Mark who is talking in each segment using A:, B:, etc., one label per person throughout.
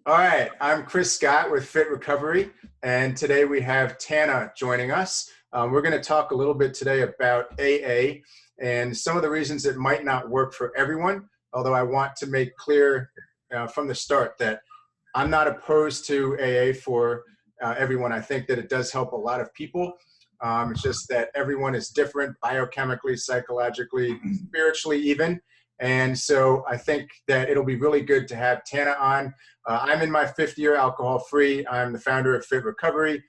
A: All right, I'm Chris Scott with Fit Recovery, and today we have Tana joining us. We're going to talk a little bit today about AA and some of the reasons it might not work for everyone, although I want to make clear from the start that I'm not opposed to AA for everyone. I think that it does help a lot of people. It's just that everyone is different biochemically, psychologically, spiritually even. And so I think that it'll be really good to have Tana on. I'm in my 5th year alcohol-free. I'm the founder of Fit Recovery.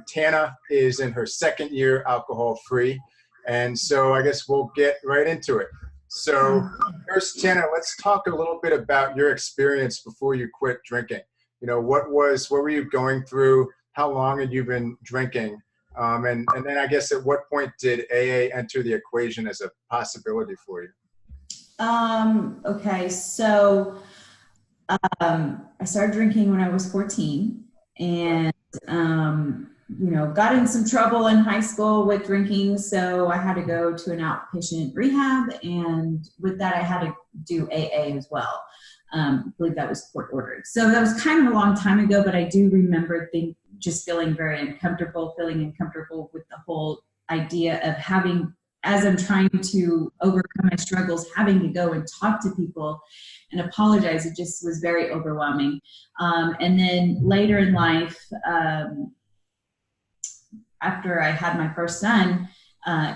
A: Tana is in her 2nd year alcohol-free. And so I guess we'll get right into it. So first, Tana, let's talk a little bit about your experience before you quit drinking. You know, what were you going through? How long had you been drinking? And then I guess at what point did AA enter the equation as a possibility for you?
B: Okay, so I started drinking when I was 14 and, got in some trouble in high school with drinking. So I had to go to an outpatient rehab. And with that, I had to do AA as well. I believe that was court ordered. So that was kind of a long time ago, but I do remember just feeling very uncomfortable, with the whole idea of having, as I'm trying to overcome my struggles, having to go and talk to people and apologize. It just was very overwhelming. And then later in life, after I had my first son,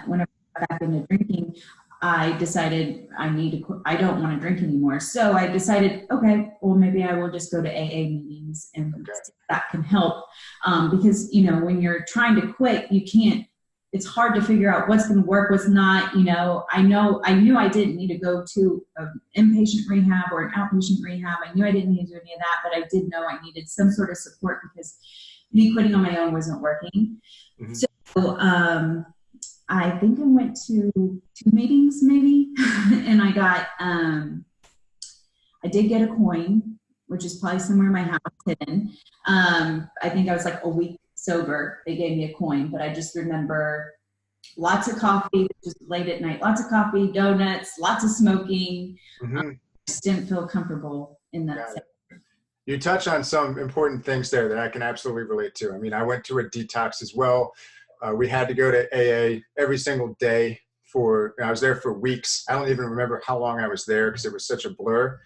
B: when I got back into drinking, I decided I don't want to drink anymore. So I decided, okay, well, maybe I will just go to AA meetings and that can help. Because, when you're trying to quit, it's hard to figure out what's going to work, what's not. I knew I didn't need to go to an inpatient rehab or an outpatient rehab. I knew I didn't need to do any of that, but I did know I needed some sort of support because me quitting on my own wasn't working. Mm-hmm. So I think I went to 2 meetings maybe, and I did get a coin, which is probably somewhere in my house hidden. I think I was like a week sober. They gave me a coin, but I just remember lots of coffee, just late at night, lots of coffee, donuts, lots of smoking. Mm-hmm. Just didn't feel comfortable in that setting.
A: You touch on some important things there that I can absolutely relate to. I mean, I went to a detox as well. We had to go to AA every single day I was there for weeks. I don't even remember how long I was there because it was such a blur.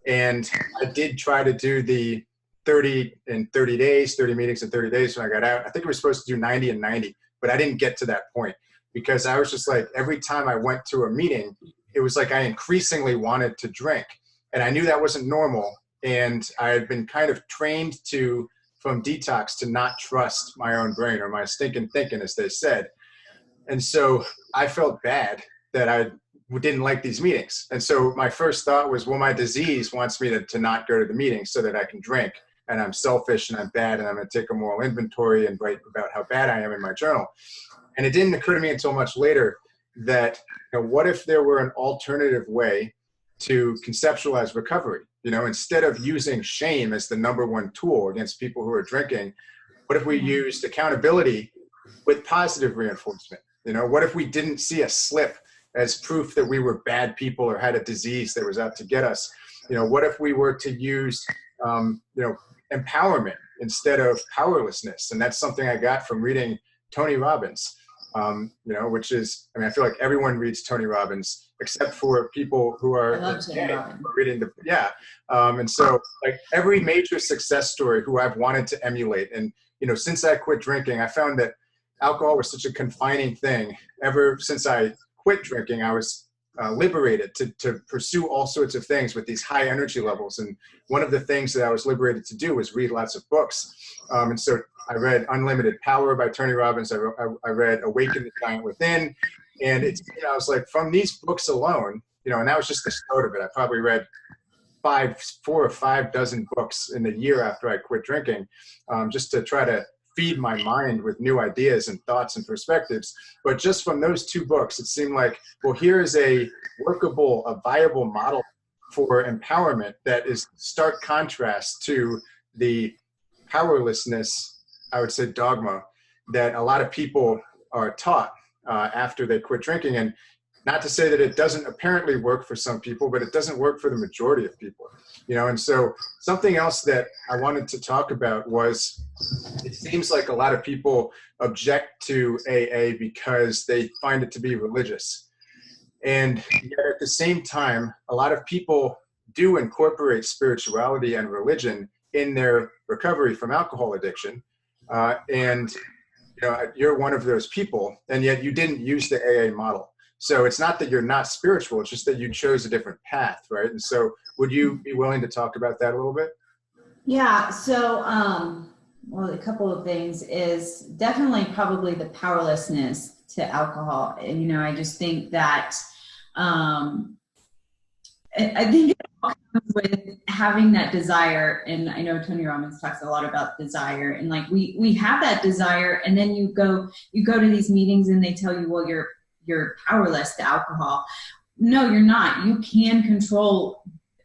A: And I did try to do the 30 meetings in 30 days when I got out. I think we were supposed to do 90 and 90, but I didn't get to that point because I was just like, every time I went to a meeting, it was like I increasingly wanted to drink. And I knew that wasn't normal. And I had been kind of trained from detox to not trust my own brain or my stinking thinking, as they said. And so I felt bad that I didn't like these meetings. And so my first thought was, well, my disease wants me to not go to the meetings so that I can drink. And I'm selfish and I'm bad and I'm going to take a moral inventory and write about how bad I am in my journal. And it didn't occur to me until much later that, what if there were an alternative way to conceptualize recovery? Instead of using shame as the #1 tool against people who are drinking, what if we used accountability with positive reinforcement? What if we didn't see a slip as proof that we were bad people or had a disease that was out to get us? What if we were to use, empowerment instead of powerlessness? And that's something I got from reading Tony Robbins, which is, I feel like everyone reads Tony Robbins except for people who are reading and so like every major success story who I've wanted to emulate. And, since I quit drinking, I found that alcohol was such a confining thing. Ever since I quit drinking, I was liberated to pursue all sorts of things with these high energy levels. And one of the things that I was liberated to do was read lots of books. And so I read Unlimited Power by Tony Robbins. I read Awaken the Giant Within. And it's, I was like, from these books alone, and that was just the start of it. I probably read 4 or 5 dozen books in the year after I quit drinking, just to try to feed my mind with new ideas and thoughts and perspectives. But just from those 2 books, it seemed like, well, here is a viable model for empowerment that is stark contrast to the powerlessness, I would say, dogma that a lot of people are taught after they quit drinking. And Not to say that it doesn't apparently work for some people, but it doesn't work for the majority of people, you know? And so something else that I wanted to talk about was, it seems like a lot of people object to AA because they find it to be religious. And yet at the same time, a lot of people do incorporate spirituality and religion in their recovery from alcohol addiction. And you know, you're one of those people, and yet you didn't use the AA model. So it's not that you're not spiritual, it's just that you chose a different path, right? And so would you be willing to talk about that a little bit?
B: Yeah, so, well, a couple of things is definitely probably the powerlessness to alcohol. And, you know, I just think that, I think it all comes with having that desire. And I know Tony Robbins talks a lot about desire, and like we have that desire, and then you go to these meetings and they tell you, well, you're powerless to alcohol. No, you're not. You can control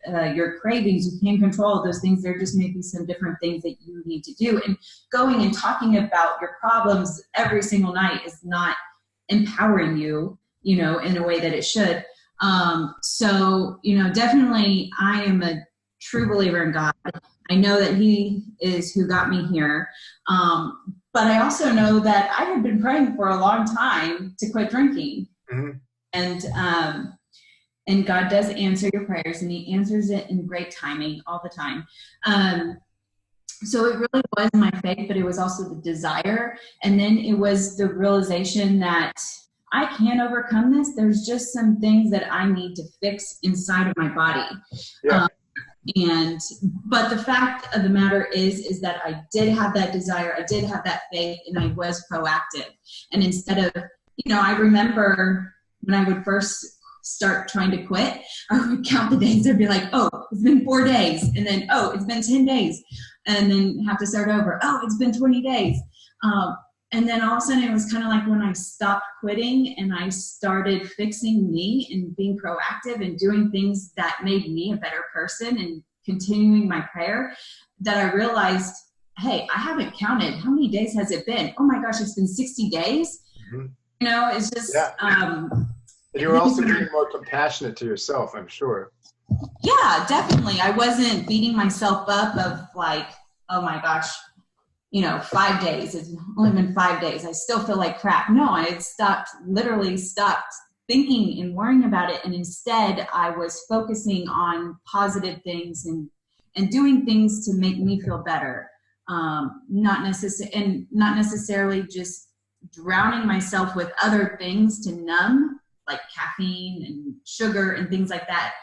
B: your cravings. You can control those things. There just may be some different things that you need to do. And going and talking about your problems every single night is not empowering you, you know, in a way that it should. So, you know, definitely I am a true believer in God. I know that He is who got me here. But I also know that I have been praying for a long time to quit drinking. Mm-hmm. And God does answer your prayers, and He answers it in great timing all the time. So it really was my faith, but it was also the desire. And then it was the realization that I can't overcome this. There's just some things that I need to fix inside of my body. Yeah. But the fact of the matter is that I did have that desire. I did have that faith, and I was proactive. And instead of, you know, I remember when I would first start trying to quit, I would count the days. I'd be like, oh, it's been 4 days. And then, oh, it's been 10 days. And then have to start over. Oh, it's been 20 days. And then all of a sudden it was kind of like when I stopped quitting and I started fixing me and being proactive and doing things that made me a better person and continuing my prayer, that I realized, hey, I haven't counted. How many days has it been? Oh my gosh, it's been 60 days. Mm-hmm. You know, it's just,
A: and you were also being more compassionate to yourself, I'm sure.
B: Yeah, definitely. I wasn't beating myself up of like, oh my gosh, you know, 5 days. It's only been 5 days. I still feel like crap. No, I had literally stopped thinking and worrying about it. And instead I was focusing on positive things and doing things to make me feel better. Not necessarily just drowning myself with other things to numb, like caffeine and sugar and things like that.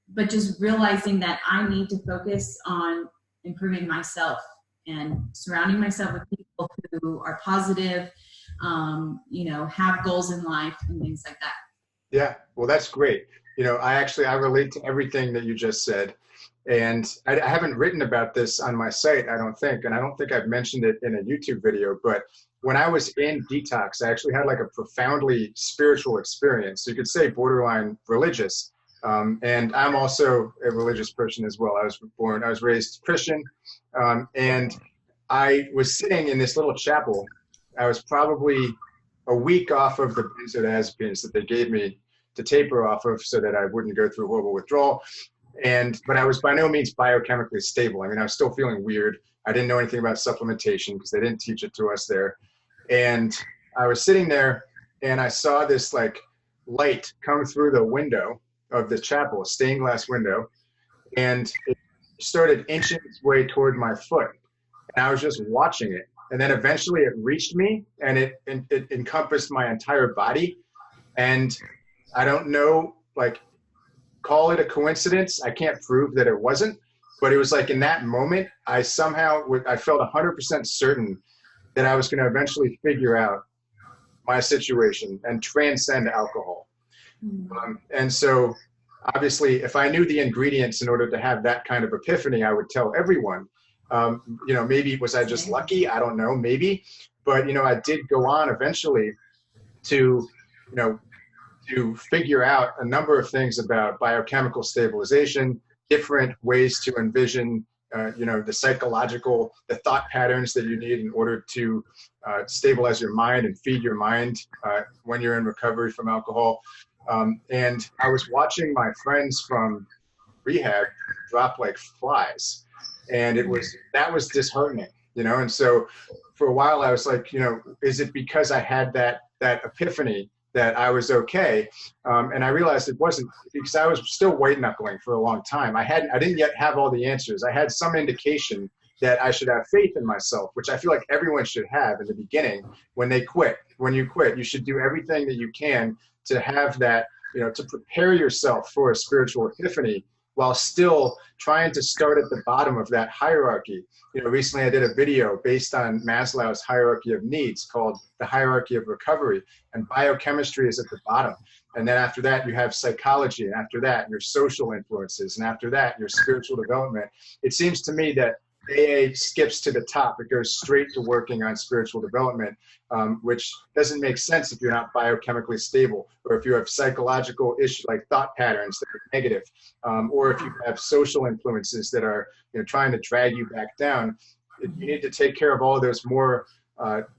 B: But just realizing that I need to focus on improving myself and surrounding myself with people who are positive, you know, have goals in life and things like that.
A: Yeah, well, that's great. You know, I relate to everything that you just said. And I haven't written about this on my site, I don't think, and I don't think I've mentioned it in a YouTube video, but when I was in detox, I actually had like a profoundly spiritual experience. So you could say borderline religious. And I'm also a religious person as well. I was raised Christian, and I was sitting in this little chapel. I was probably a week off of the benzodiazepines that they gave me to taper off of so that I wouldn't go through horrible withdrawal. But I was by no means biochemically stable. I mean, I was still feeling weird. I didn't know anything about supplementation because they didn't teach it to us there. And I was sitting there and I saw this like light come through the window of the chapel, a stained glass window, and it started inching its way toward my foot. And I was just watching it. And then eventually it reached me and it encompassed my entire body. And I don't know, like, call it a coincidence. I can't prove that it wasn't, but it was like in that moment, I felt 100% certain that I was going to eventually figure out my situation and transcend alcohol. And so obviously if I knew the ingredients in order to have that kind of epiphany, I would tell everyone. You know, maybe was I just lucky? I don't know, maybe. But, you know, I did go on eventually to figure out a number of things about biochemical stabilization, different ways to envision, the thought patterns that you need in order to stabilize your mind and feed your mind when you're in recovery from alcohol. And I was watching my friends from rehab drop like flies, and that was disheartening, you know. And so for a while I was like, you know, is it because I had that epiphany that I was okay? And I realized it wasn't, because I was still white knuckling for a long time. I didn't yet have all the answers. I had some indication that I should have faith in myself, which I feel like everyone should have in the beginning. When you quit, you should do everything that you can to have that, you know, to prepare yourself for a spiritual epiphany while still trying to start at the bottom of that hierarchy. You know, recently I did a video based on Maslow's hierarchy of needs called The Hierarchy of Recovery, and biochemistry is at the bottom. And then after that, you have psychology, and after that, your social influences, and after that, your spiritual development. It seems to me that AA skips to the top. It goes straight to working on spiritual development, which doesn't make sense if you're not biochemically stable, or if you have psychological issues like thought patterns that are negative, or if you have social influences that are, you know, trying to drag you back down. You need to take care of all of those more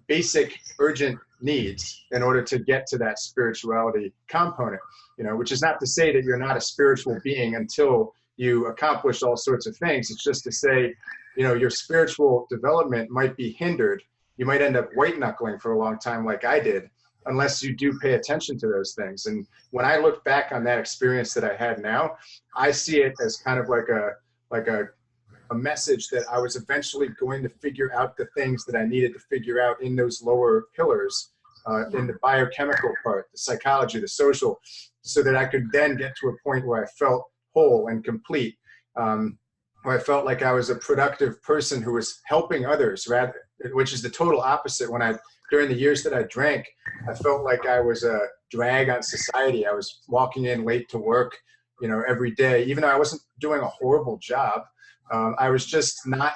A: basic, urgent needs in order to get to that spirituality component. You know, which is not to say that you're not a spiritual being until you accomplish all sorts of things. It's just to say, you know, your spiritual development might be hindered. You might end up white knuckling for a long time like I did, unless you do pay attention to those things. And when I look back on that experience that I had now, I see it as kind of like a message that I was eventually going to figure out the things that I needed to figure out in those lower pillars, in the biochemical part, the psychology, the social, so that I could then get to a point where I felt whole and complete, where I felt like I was a productive person who was helping others, which is the total opposite. During the years that I drank, I felt like I was a drag on society. I was walking in late to work, you know, every day, even though I wasn't doing a horrible job. I was just not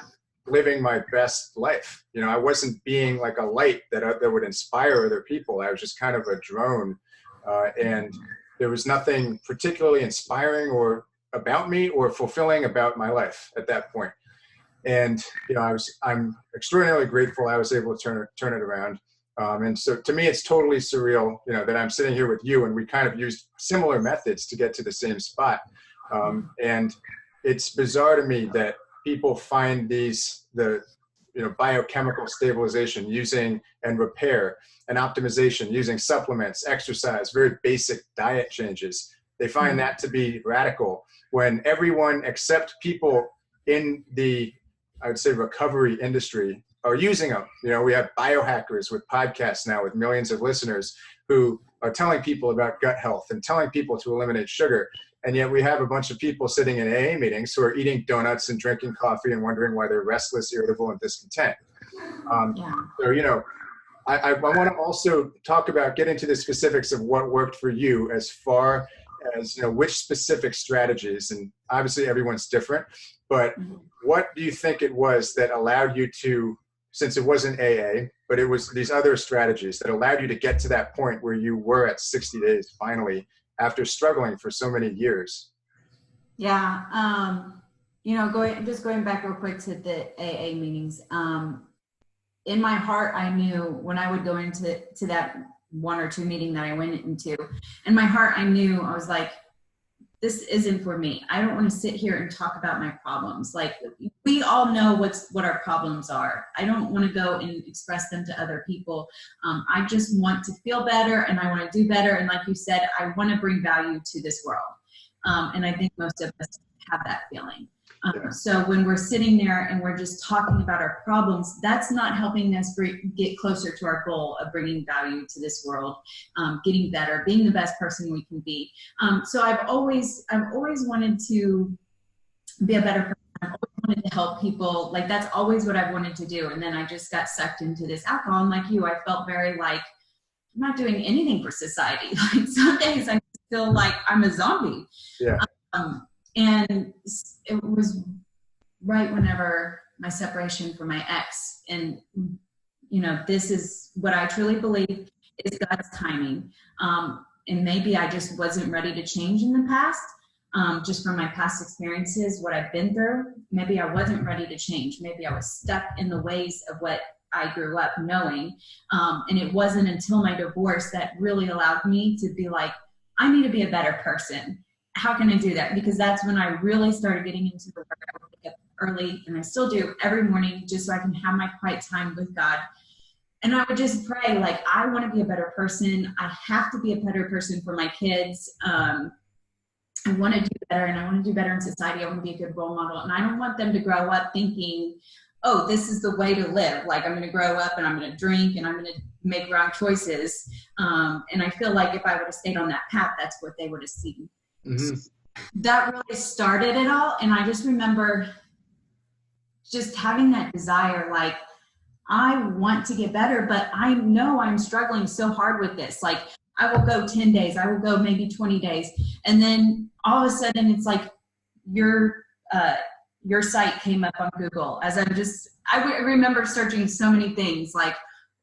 A: living my best life. You know, I wasn't being like a light that would inspire other people. I was just kind of a drone, and there was nothing particularly inspiring or about me or fulfilling about my life at that point. And, you know, I'm extraordinarily grateful I was able to turn it around. And so to me, it's totally surreal, you know, that I'm sitting here with you and we kind of used similar methods to get to the same spot. And it's bizarre to me that people find biochemical stabilization using and repair and optimization using supplements, exercise, very basic diet changes. They find that to be radical when everyone except people in the, I would say, recovery industry are using them. You know, we have biohackers with podcasts now with millions of listeners who are telling people about gut health and telling people to eliminate sugar. And yet we have a bunch of people sitting in AA meetings who are eating donuts and drinking coffee and wondering why they're restless, irritable, and discontent. So, you know, I want to also get into the specifics of what worked for you as far as, you know, which specific strategies, and obviously everyone's different, but what do you think it was that allowed you to, since it wasn't AA, but it was these other strategies that allowed you to get to that point where you were at 60 days finally, after struggling for so many years?
B: Yeah. You know, going back real quick to the AA meetings, in my heart, I knew when I would go into that one or two meeting that I went into, in my heart, I knew, I was like, this isn't for me. I don't want to sit here and talk about my problems. Like, we all know what our problems are. I don't want to go and express them to other people. I just want to feel better and I want to do better. And like you said, I want to bring value to this world. And I think most of us have that feeling. So when we're sitting there and we're just talking about our problems, that's not helping us get closer to our goal of bringing value to this world, getting better, being the best person we can be. So I've always wanted to be a better person. I've always wanted to help people. Like, that's always what I've wanted to do. And then I just got sucked into this alcohol. And like you, I felt very like, I'm not doing anything for society. Like, some days I feel like I'm a zombie.
A: Yeah.
B: And it was right whenever my separation from my ex. And, you know, this is what I truly believe is God's timing. And maybe I just wasn't ready to change in the past, just from my past experiences, what I've been through. Maybe I wasn't ready to change. Maybe I was stuck in the ways of what I grew up knowing. And it wasn't until my divorce that really allowed me to be like, I need to be a better person. How can I do that? Because that's when I really started getting into the work. I would wake up early, and I still do every morning, just so I can have my quiet time with God. And I would just pray, like, I want to be a better person. I have to be a better person for my kids. I want to do better, and I want to do better in society. I want to be a good role model. And I don't want them to grow up thinking, oh, this is the way to live. Like, I'm going to grow up and I'm going to drink and I'm going to make wrong choices. And I feel like if I would have stayed on that path, that's what they would have seen. Mm-hmm. That really started it all. And I just remember just having that desire, like, I want to get better, but I know I'm struggling so hard with this. Like, I will go 10 days, I will go maybe 20 days. And then all of a sudden it's like your site came up on Google as I remember searching so many things like,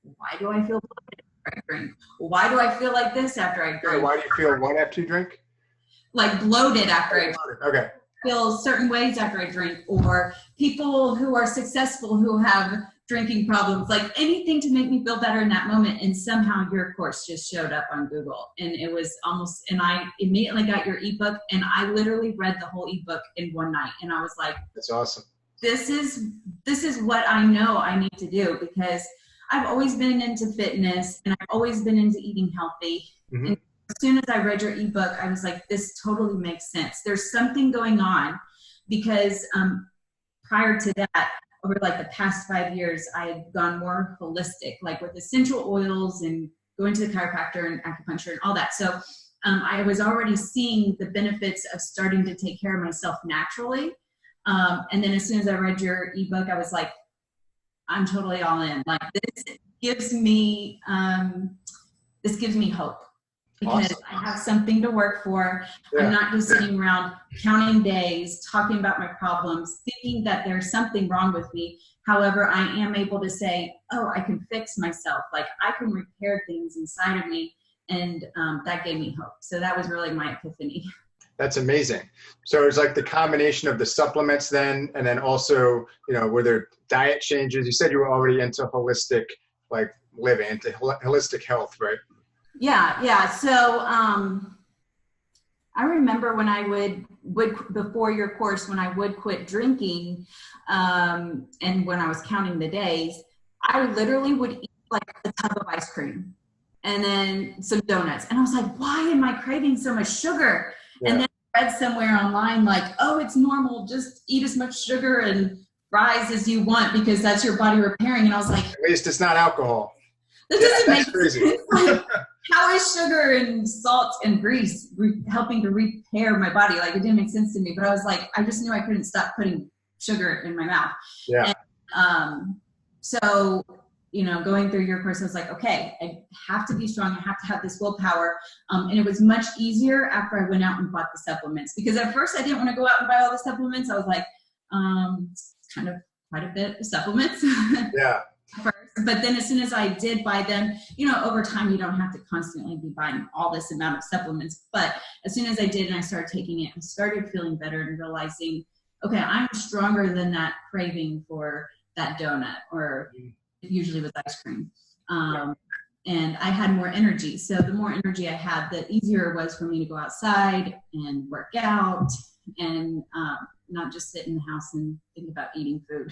B: why do I feel bloated after I drink? Why do I feel like this after I drink?
A: Why do you feel what after you drink?
B: Like bloated after I drink.
A: Okay.
B: Feel certain ways after I drink, or people who are successful who have drinking problems, like anything to make me feel better in that moment. And somehow your course just showed up on Google, and it was almost, and I immediately got your ebook, and I literally read the whole ebook in one night. And I was like,
A: that's awesome.
B: This is what I know I need to do, because I've always been into fitness and I've always been into eating healthy. Mm-hmm. And as soon as I read your ebook, I was like, this totally makes sense. There's something going on, because prior to that, over like the past 5 years, I had gone more holistic, like with essential oils and going to the chiropractor and acupuncture and all that. So I was already seeing the benefits of starting to take care of myself naturally. And then as soon as I read your ebook, I was like, I'm totally all in. Like, this gives me hope, because awesome. I have something to work for. Yeah. I'm not just sitting around counting days, talking about my problems, thinking that there's something wrong with me. However, I am able to say, oh, I can fix myself. Like, I can repair things inside of me. And that gave me hope. So that was really my epiphany.
A: That's amazing. So it's like the combination of the supplements then, and then also, were there diet changes? You said you were already into holistic, like living, into holistic health, right?
B: Yeah. So I remember when I would before your course, when I would quit drinking, and when I was counting the days, I literally would eat like a tub of ice cream and then some donuts. And I was like, why am I craving so much sugar? Yeah. And then I read somewhere online, like, oh, it's normal. Just eat as much sugar and fries as you want, because that's your body repairing. And I was like,
A: at least it's not alcohol.
B: That doesn't make sense. Like, how is sugar and salt and grease helping to repair my body? Like, it didn't make sense to me. But I was like, I just knew I couldn't stop putting sugar in my mouth.
A: Yeah.
B: And, so, going through your course, I was like, okay, I have to be strong. I have to have this willpower. And it was much easier after I went out and bought the supplements, because at first I didn't want to go out and buy all the supplements. I was like, it's kind of quite a bit of supplements.
A: Yeah.
B: First. But then as soon as I did buy them, over time, you don't have to constantly be buying all this amount of supplements. But as soon as I did and I started taking it, I started feeling better and realizing, okay, I'm stronger than that craving for that donut, or usually with ice cream. And I had more energy. So the more energy I had, the easier it was for me to go outside and work out and not just sit in the house and think about eating food.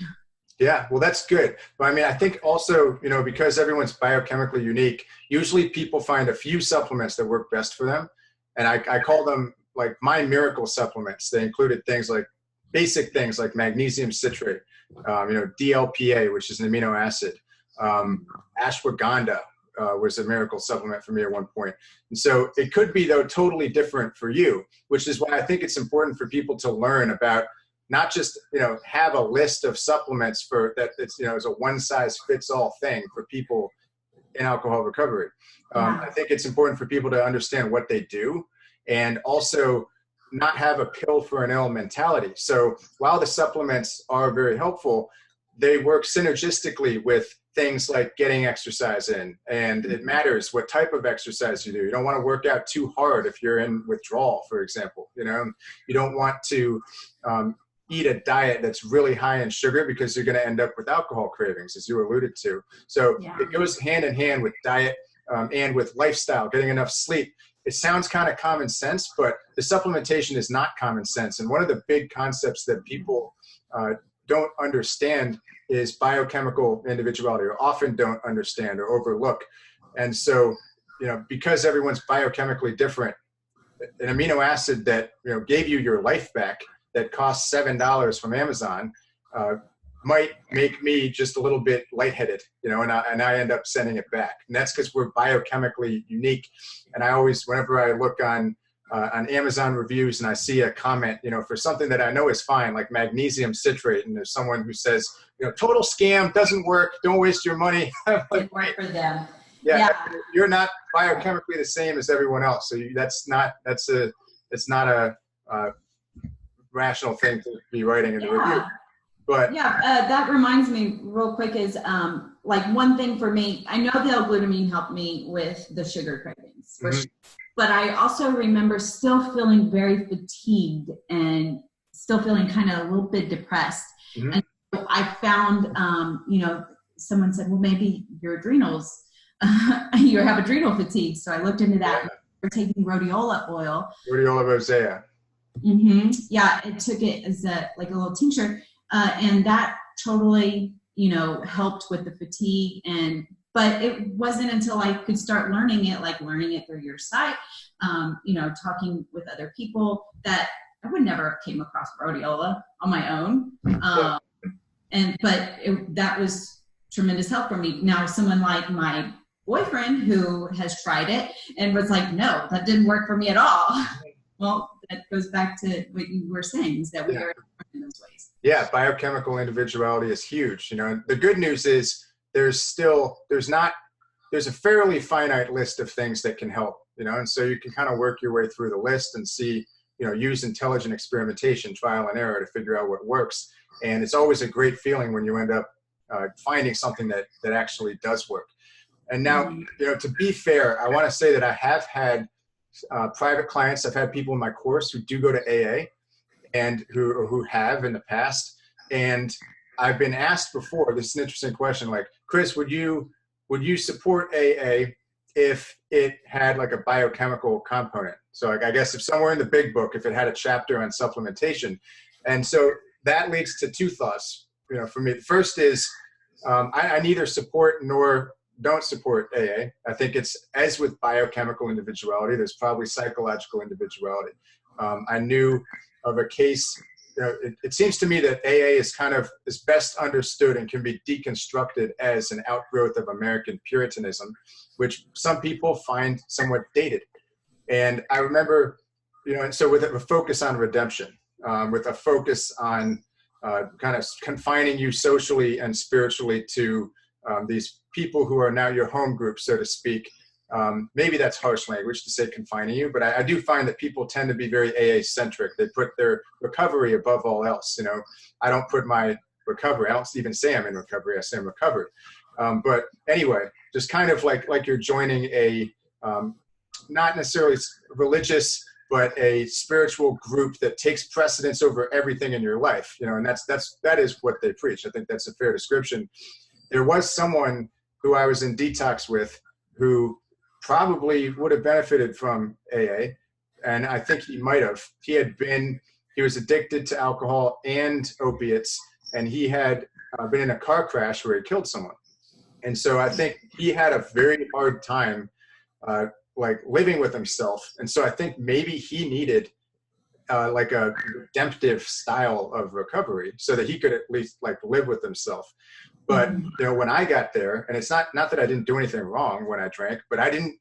A: Yeah, well, that's good. But I mean, I think also, because everyone's biochemically unique, usually people find a few supplements that work best for them. And I call them like my miracle supplements. They included things like basic things like magnesium citrate, DLPA, which is an amino acid. Ashwagandha was a miracle supplement for me at one point. And so it could be, though, totally different for you, which is why I think it's important for people to learn about not just, have a list of supplements for that. It's, it's a one size fits all thing for people in alcohol recovery. I think it's important for people to understand what they do, and also not have a pill for an ill mentality. So while the supplements are very helpful, they work synergistically with things like getting exercise in, and it matters what type of exercise you do. You don't want to work out too hard if you're in withdrawal, for example. You don't want to eat a diet that's really high in sugar, because you're going to end up with alcohol cravings, as you alluded to. So it goes hand in hand with diet and with lifestyle, getting enough sleep. It sounds kind of common sense, but the supplementation is not common sense. And one of the big concepts that people don't understand is biochemical individuality, or often don't understand or overlook. And so, because everyone's biochemically different, an amino acid that gave you your life back, that costs $7 from Amazon, might make me just a little bit lightheaded, and I end up sending it back. And that's because we're biochemically unique. And I always, whenever I look on Amazon reviews and I see a comment, for something that I know is fine, like magnesium citrate, and there's someone who says, total scam, doesn't work, don't waste your money.
B: It worked for them.
A: Yeah, you're not biochemically the same as everyone else. So that's not a rational thing to be writing in the review. But
B: that reminds me real quick is like one thing for me, I know the L-glutamine helped me with the sugar cravings, for sure, but I also remember still feeling very fatigued and still feeling kind of a little bit depressed. And so I found, someone said, well, maybe your adrenals, you have adrenal fatigue. So I looked into that. We're taking rhodiola oil.
A: Rhodiola rosea.
B: Yeah, I took it as a little tincture, and that totally, helped with the fatigue. But it wasn't until I could start learning it through your site, talking with other people, that I would never have came across rhodiola on my own. That was tremendous help for me. Now, someone like my boyfriend who has tried it and was like, no, that didn't work for me at all. Well, that goes back to what you were saying, is that we are in those ways.
A: Yeah, biochemical individuality is huge. The good news is there's a fairly finite list of things that can help, and so you can kind of work your way through the list and see, use intelligent experimentation, trial and error, to figure out what works. And it's always a great feeling when you end up finding something that actually does work. And now, to be fair, I want to say that I have had private clients. I've had people in my course who do go to AA, and who have in the past. And I've been asked before, this is an interesting question, like, Chris, would you support AA if it had like a biochemical component? So like, I guess if somewhere in the big book, if it had a chapter on supplementation. And so that leads to two thoughts, for me. The first is I neither support nor don't support AA. I think it's, as with biochemical individuality, there's probably psychological individuality. I knew of a case, it seems to me that AA is best understood and can be deconstructed as an outgrowth of American Puritanism, which some people find somewhat dated. And I remember, and so with a focus on redemption, with a focus on kind of confining you socially and spiritually to these people who are now your home group, so to speak. Maybe that's harsh language to say confining you, but I do find that people tend to be very AA-centric. They put their recovery above all else. I don't put my recovery, I don't even say I'm in recovery, I say I'm recovered. But anyway, just kind of like you're joining a, not necessarily religious, but a spiritual group that takes precedence over everything in your life, and that is what they preach. I think that's a fair description. There was someone who I was in detox with who probably would have benefited from AA, and I think he might have. He was addicted to alcohol and opiates, and he had been in a car crash where he killed someone. And so I think he had a very hard time living with himself. And so I think maybe he needed like a redemptive style of recovery so that he could at least live with himself. But when I got there, and it's not that I didn't do anything wrong when I drank, but I didn't,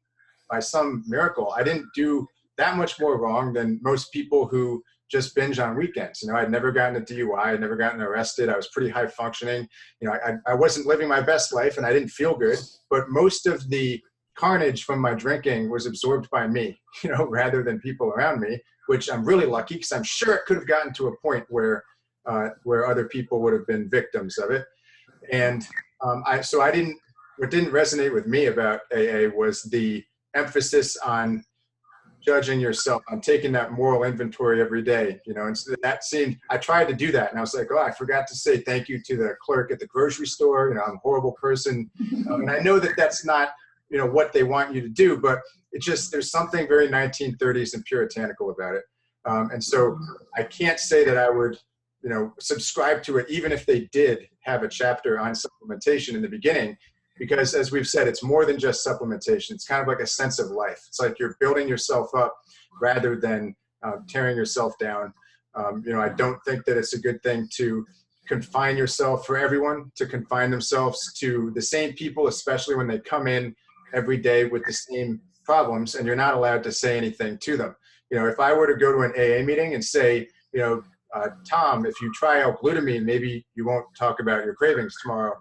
A: by some miracle, I didn't do that much more wrong than most people who just binge on weekends. I'd never gotten a DUI, I'd never gotten arrested. I was pretty high functioning. I wasn't living my best life and I didn't feel good, but most of the carnage from my drinking was absorbed by me, rather than people around me, which I'm really lucky, because I'm sure it could have gotten to a point where other people would have been victims of it. And what didn't resonate with me about AA was the emphasis on judging yourself. I'm taking that moral inventory every day, you know, and so that seemed, I tried to do that. And I was like, oh, I forgot to say thank you to the clerk at the grocery store. You know, I'm a horrible person. And I know that that's not, you know, what they want you to do, but it just, there's something very 1930s and puritanical about it. And so I can't say that I would, you know, subscribe to it, even if they did have a chapter on supplementation in the beginning, because as we've said, it's more than just supplementation. It's kind of like a sense of life. It's like you're building yourself up rather than tearing yourself down. You know, I don't think that it's a good thing to confine yourself, for everyone to confine themselves to the same people, especially when they come in every day with the same problems and you're not allowed to say anything to them. You know, if I were to go to an AA meeting and say, you know, Tom, if you try L-glutamine, maybe you won't talk about your cravings tomorrow,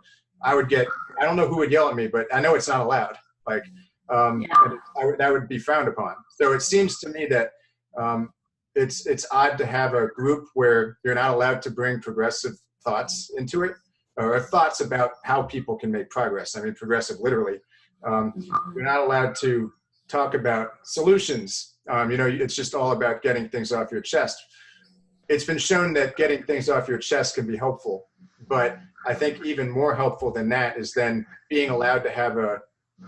A: I would get, I don't know who would yell at me, but I know it's not allowed. Like, that would be frowned upon. So it seems to me that it's odd to have a group where you're not allowed to bring progressive thoughts into it, or thoughts about how people can make progress. I mean, progressive literally. You're not allowed to talk about solutions. You know, it's just all about getting things off your chest. It's been shown that getting things off your chest can be helpful, but I think even more helpful than that is then being allowed to have a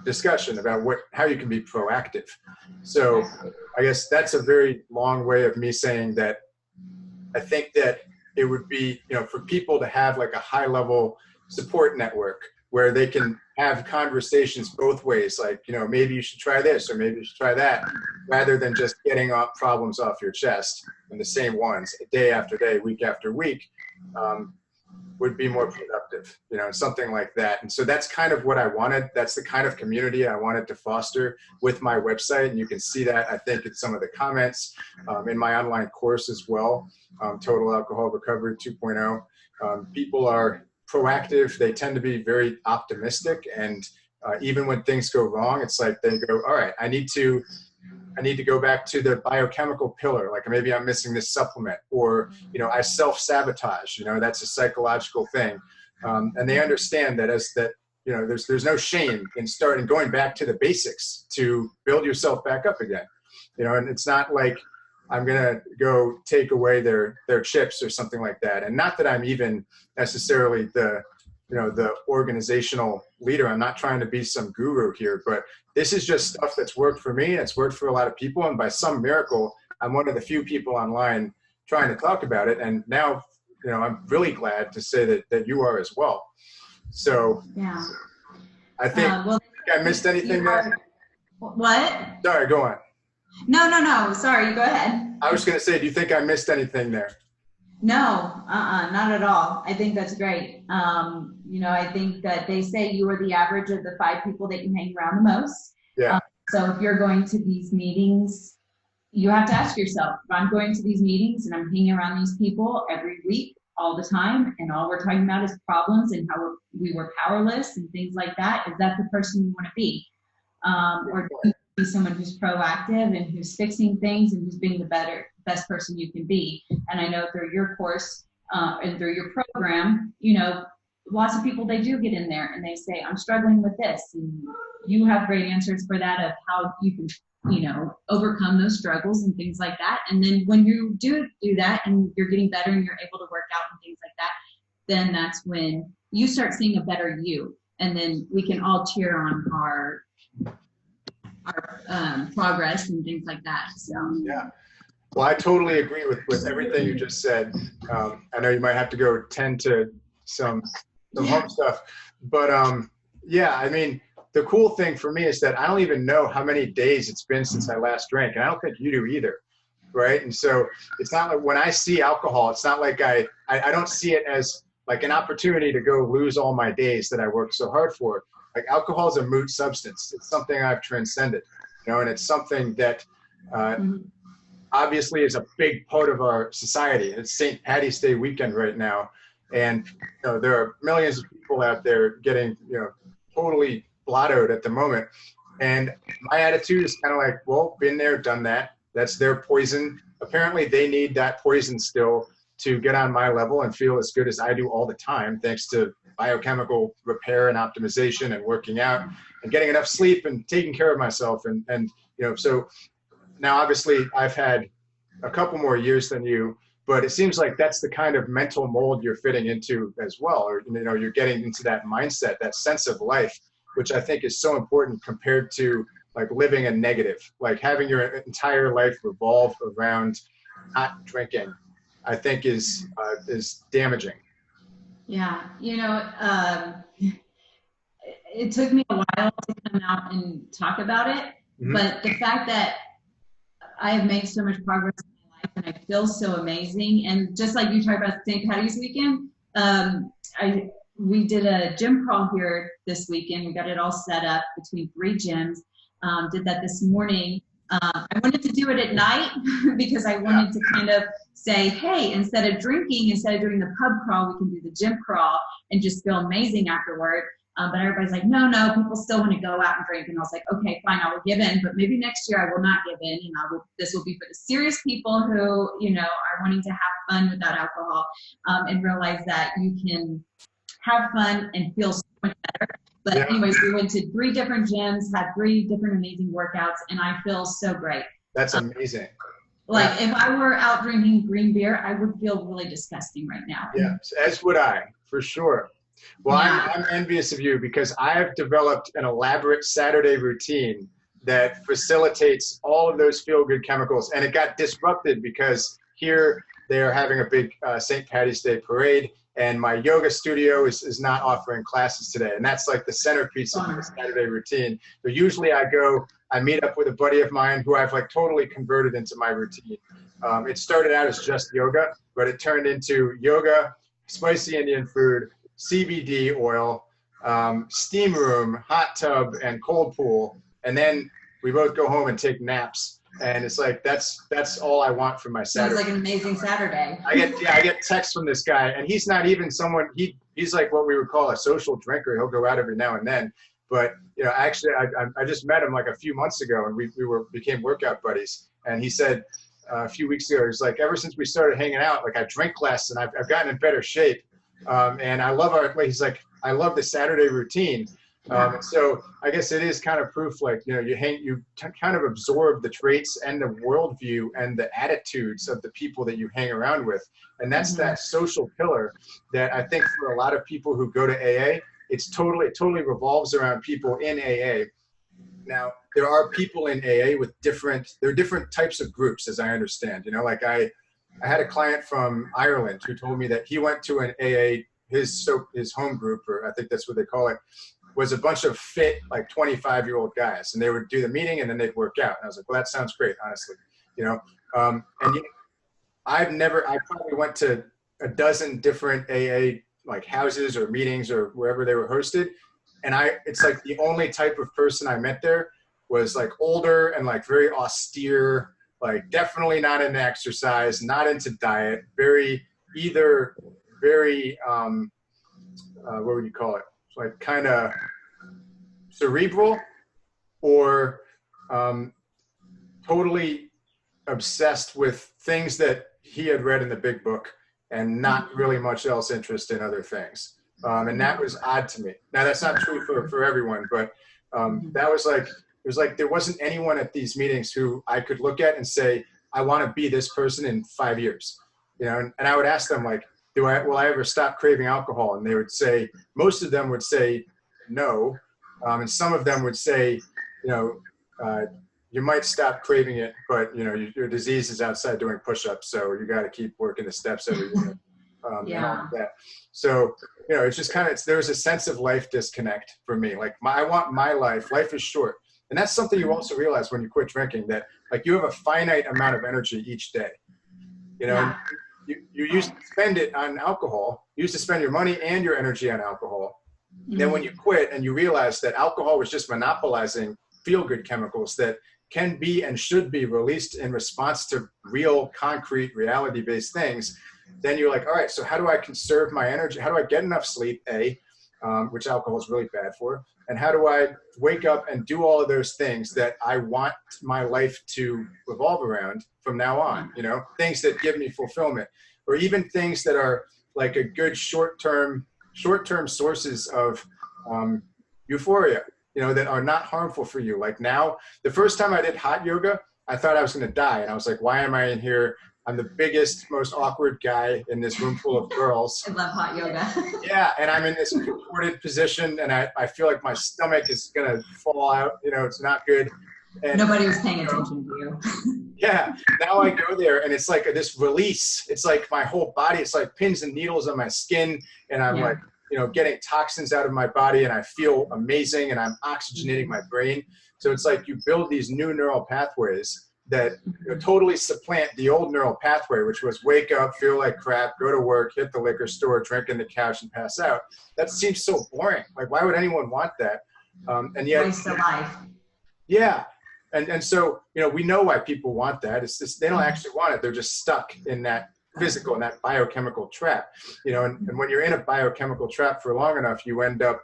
A: discussion about how you can be proactive. So I guess that's a very long way of me saying that I think that it would be, you know, for people to have like a high level support network where they can have conversations both ways, like, you know, maybe you should try this or maybe you should try that, rather than just getting problems off your chest and the same ones day after day, week after week, would be more productive, you know, something like that. And so that's kind of what I wanted. That's the kind of community I wanted to foster with my website. And you can see that, I think, in some of the comments in my online course as well, Total Alcohol Recovery 2.0. People are proactive. They tend to be very optimistic. And even when things go wrong, it's like they go, all right, I need to go back to the biochemical pillar. Like maybe I'm missing this supplement, or, you know, I self-sabotage, you know, that's a psychological thing. And they understand that you know, there's no shame in going back to the basics to build yourself back up again, you know, and it's not like I'm going to go take away their chips or something like that. And not that I'm even necessarily the organizational leader. I'm not trying to be some guru here, but this is just stuff that's worked for me. It's worked for a lot of people. And by some miracle, I'm one of the few people online trying to talk about it. And now, you know, I'm really glad to say that you are as well. So yeah, I think, I missed anything there.
B: What?
A: Sorry, go on.
B: No. Sorry, go ahead.
A: I was going to say, do you think I missed anything there?
B: No, not at all. I think that's great. You know, I think that they say you are the average of the 5 people that you hang around the most.
A: Yeah.
B: So if you're going to these meetings, you have to ask yourself, if I'm going to these meetings and I'm hanging around these people every week, all the time, and all we're talking about is problems and how we were powerless and things like that, is that the person you want to be? Or do you be someone who's proactive and who's fixing things and who's being the best person you can be? And I know through your course and through your program, you know, lots of people, they do get in there and they say, I'm struggling with this. And you have great answers for that, of how you can, you know, overcome those struggles and things like that. And then when you do that and you're getting better and you're able to work out and things like that, then that's when you start seeing a better you. And then we can all cheer on our progress and things like that. So
A: yeah. Well, I totally agree with everything you just said. I know you might have to go tend to some home stuff, but yeah, I mean, the cool thing for me is that I don't even know how many days it's been since I last drank, and I don't think you do either, right? And so it's not like when I see alcohol, it's not like I don't see it as like an opportunity to go lose all my days that I worked so hard for. Like alcohol is a moot substance. It's something I've transcended, you know, and it's something that obviously is a big part of our society. It's St. Paddy's Day weekend right now. And you know, there are millions of people out there getting, you know, totally blottoed at the moment. And my attitude is kind of like, well, been there, done that. That's their poison. Apparently they need that poison still to get on my level and feel as good as I do all the time, thanks to biochemical repair and optimization and working out and getting enough sleep and taking care of myself. And you know, so now obviously I've had a couple more years than you, but it seems like that's the kind of mental mold you're fitting into as well. Or, you know, you're getting into that mindset, that sense of life, which I think is so important compared to like living a negative, like having your entire life revolve around not drinking, I think is damaging.
B: Yeah. You know, it took me a while to come out and talk about it, but the fact that I have made so much progress in my life and I feel so amazing. And just like you talked about St. Patty's weekend, we did a gym crawl here this weekend. We got it all set up between 3 gyms. Did that this morning. I wanted to do it at night because I wanted to kind of say, hey, instead of doing the pub crawl, we can do the gym crawl and just feel amazing afterward. But everybody's like, no, people still want to go out and drink. And I was like, okay, fine, I will give in. But maybe next year I will not give in. And this will be for the serious people who, you know, are wanting to have fun without alcohol, and realize that you can have fun and feel so much better. But anyways, we went to 3 different gyms, had 3 different amazing workouts, and I feel so great.
A: That's amazing.
B: Like if I were out drinking green beer, I would feel really disgusting right now.
A: Yeah, as would I, for sure. Well, I'm envious of you because I've developed an elaborate Saturday routine that facilitates all of those feel-good chemicals. And it got disrupted because here they are having a big St. Patty's Day parade, and my yoga studio is not offering classes today. And that's like the centerpiece of my Saturday routine. So usually I meet up with a buddy of mine who I've like totally converted into my routine. It started out as just yoga, but it turned into yoga, spicy Indian food, CBD oil, steam room, hot tub, and cold pool. And then we both go home and take naps. And it's like, that's all I want for my Saturday.
B: Sounds like an amazing Saturday.
A: I get texts from this guy, and he's not even someone, he's like what we would call a social drinker. He'll go out every now and then. But, you know, actually, I just met him like a few months ago, and we became workout buddies. And he said a few weeks ago, he's like, ever since we started hanging out, like I drink less, and I've gotten in better shape. And I love he's like, I love the Saturday routine. So I guess it is kind of proof, like, you know, you kind of absorb the traits and the worldview and the attitudes of the people that you hang around with. And that's that social pillar that I think for a lot of people who go to AA, it totally revolves around people in AA. Now, there are people in AA with different types of groups, as I understand, you know, like I had a client from Ireland who told me that he went to an AA, his home group, or I think that's what they call it, was a bunch of fit, like 25-year-old guys, and they would do the meeting and then they'd work out. And I was like, well, that sounds great, honestly, you know. I probably went to a dozen different AA like houses or meetings or wherever they were hosted, and it's like the only type of person I met there was like older and like very austere, like definitely not into exercise, not into diet, very what would you call it? Like kind of cerebral, or totally obsessed with things that he had read in the big book and not really much else interest in other things. And that was odd to me. Now that's not true for everyone, but that was like, it was like there wasn't anyone at these meetings who I could look at and say, I want to be this person in 5 years. You know, and I would ask them like, will I ever stop craving alcohol? And they would say, most of them would say no. And some of them would say, you know, you might stop craving it, but you know, your disease is outside doing push-ups. So you got to keep working the steps every day. And all of that. So, you know, it's just kind of, there's a sense of life disconnect for me. Like I want my life is short. And that's something you also realize when you quit drinking, that like you have a finite amount of energy each day. You know, you used to spend it on alcohol. You used to spend your money and your energy on alcohol. Then when you quit and you realize that alcohol was just monopolizing feel-good chemicals that can be and should be released in response to real, concrete, reality-based things, then you're like, all right, so how do I conserve my energy? How do I get enough sleep, which alcohol is really bad for? And how do I wake up and do all of those things that I want my life to revolve around from now on? You know, things that give me fulfillment, or even things that are like a good short-term sources of euphoria, you know, that are not harmful for you. Like now, the first time I did hot yoga, I thought I was going to die. And I was like, why am I in here? I'm the biggest, most awkward guy in this room full of girls.
B: I love hot yoga.
A: Yeah, and I'm in this contorted position, and I feel like my stomach is going to fall out. You know, it's not good. And
B: nobody was paying attention to you.
A: Yeah, now I go there, and it's like this release. It's like my whole body, it's like pins and needles on my skin, and I'm like, you know, getting toxins out of my body, and I feel amazing, and I'm oxygenating my brain. So it's like you build these new neural pathways that, you know, totally supplant the old neural pathway, which was wake up, feel like crap, go to work, hit the liquor store, drink on the couch, and pass out. That seems so boring. Like, why would anyone want that? And yet,
B: waste of life.
A: Yeah. And so, you know, we know why people want that. It's just, they don't actually want it. They're just stuck in that physical and that biochemical trap, you know, and when you're in a biochemical trap for long enough, you end up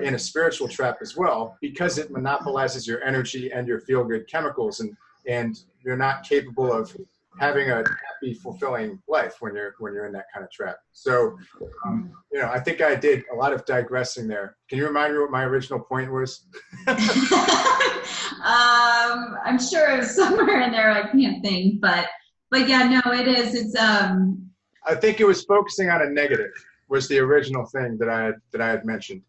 A: in a spiritual trap as well, because it monopolizes your energy and your feel-good chemicals, and you're not capable of having a happy, fulfilling life when you're in that kind of trap. So, you know, I think I did a lot of digressing there. Can you remind me what my original point was?
B: I'm sure it was somewhere in there. I can't think, but yeah, no, it is. It's
A: I think it was focusing on a negative was the original thing that I had mentioned.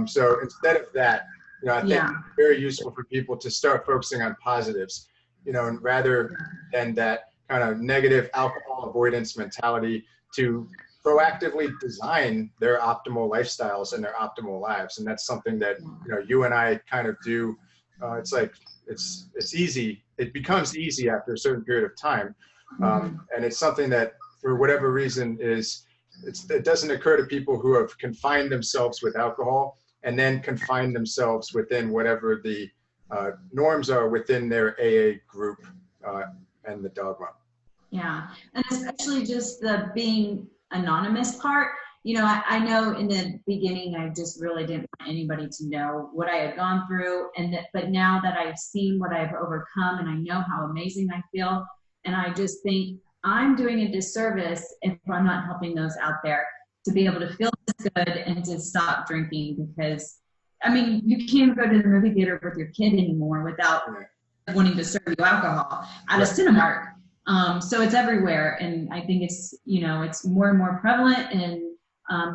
A: So instead of that, you know, I think it's very useful for people to start focusing on positives, you know, and rather than that kind of negative alcohol avoidance mentality, to proactively design their optimal lifestyles and their optimal lives. And that's something that, you know, you and I kind of do. It's like, it's easy. It becomes easy after a certain period of time. And it's something that, for whatever reason, it doesn't occur to people who have confined themselves with alcohol and then confined themselves within whatever the norms are within their AA group and the dogma.
B: Yeah, and especially just the being anonymous part. You know, I know in the beginning, I just really didn't want anybody to know what I had gone through, but now that I've seen what I've overcome, and I know how amazing I feel, and I just think I'm doing a disservice if I'm not helping those out there to be able to feel this good and to stop drinking, because, I mean, you can't go to the movie theater with your kid anymore without wanting to serve you alcohol at a Cinemark. So it's everywhere, and I think it's, you know, it's more and more prevalent, and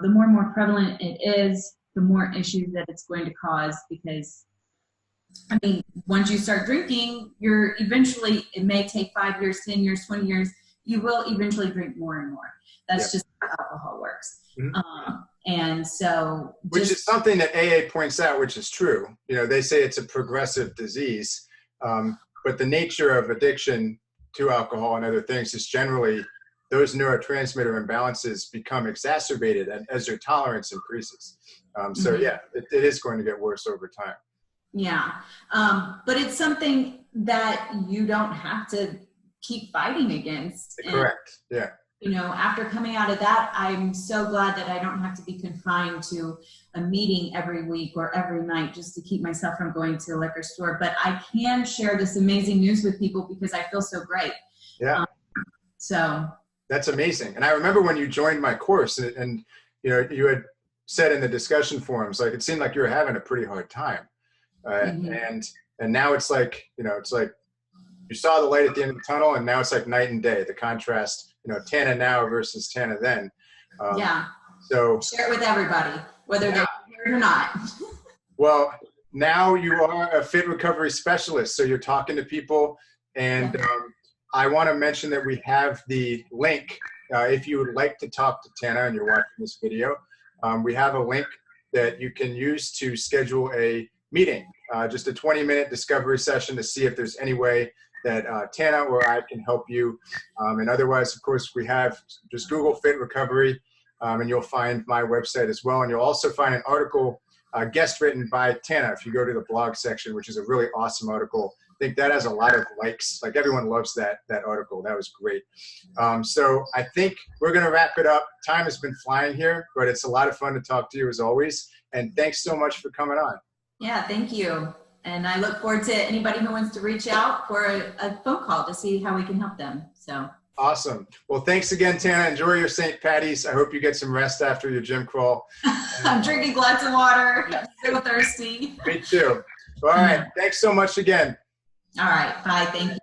B: the more and more prevalent it is, the more issues that it's going to cause, because, I mean, once you start drinking, you're eventually, it may take 5 years, 10 years, 20 years, you will eventually drink more and more. That's just how alcohol works. And so,
A: which is something that AA points out, which is true. You know, they say it's a progressive disease, but the nature of addiction to alcohol and other things is generally those neurotransmitter imbalances become exacerbated as your tolerance increases. So yeah, it is going to get worse over time.
B: Yeah, but it's something that you don't have to keep fighting against.
A: Correct. Yeah.
B: You know, after coming out of that, I'm so glad that I don't have to be confined to a meeting every week or every night just to keep myself from going to the liquor store. But I can share this amazing news with people because I feel so great.
A: Yeah.
B: So
A: that's amazing. And I remember when you joined my course, and you know, you had said in the discussion forums, like, it seemed like you were having a pretty hard time. And now it's like, you know, it's like you saw the light at the end of the tunnel, and now it's like night and day, the contrast, you know, Tana now versus Tana then. So
B: share it with everybody, whether they're here or not.
A: Well, now you are a fit recovery specialist, so you're talking to people, and I want to mention that we have the link. If you would like to talk to Tana and you're watching this video, we have a link that you can use to schedule a meeting, just a 20-minute discovery session to see if there's any way that Tana or I can help you. And otherwise, of course, we have just Google Fit Recovery, and you'll find my website as well. And you'll also find an article guest written by Tana if you go to the blog section, which is a really awesome article. I think that has a lot of likes. Like, everyone loves that article. That was great. So I think we're going to wrap it up. Time has been flying here, but it's a lot of fun to talk to you as always. And thanks so much for coming on.
B: Yeah, thank you. And I look forward to anybody who wants to reach out for a phone call to see how we can help them. So
A: awesome. Well, thanks again, Tana. Enjoy your St. Patty's. I hope you get some rest after your gym crawl.
B: I'm drinking lots of water. I'm so thirsty.
A: Me too. All right. Thanks so much again.
B: All right. Bye. Thank you.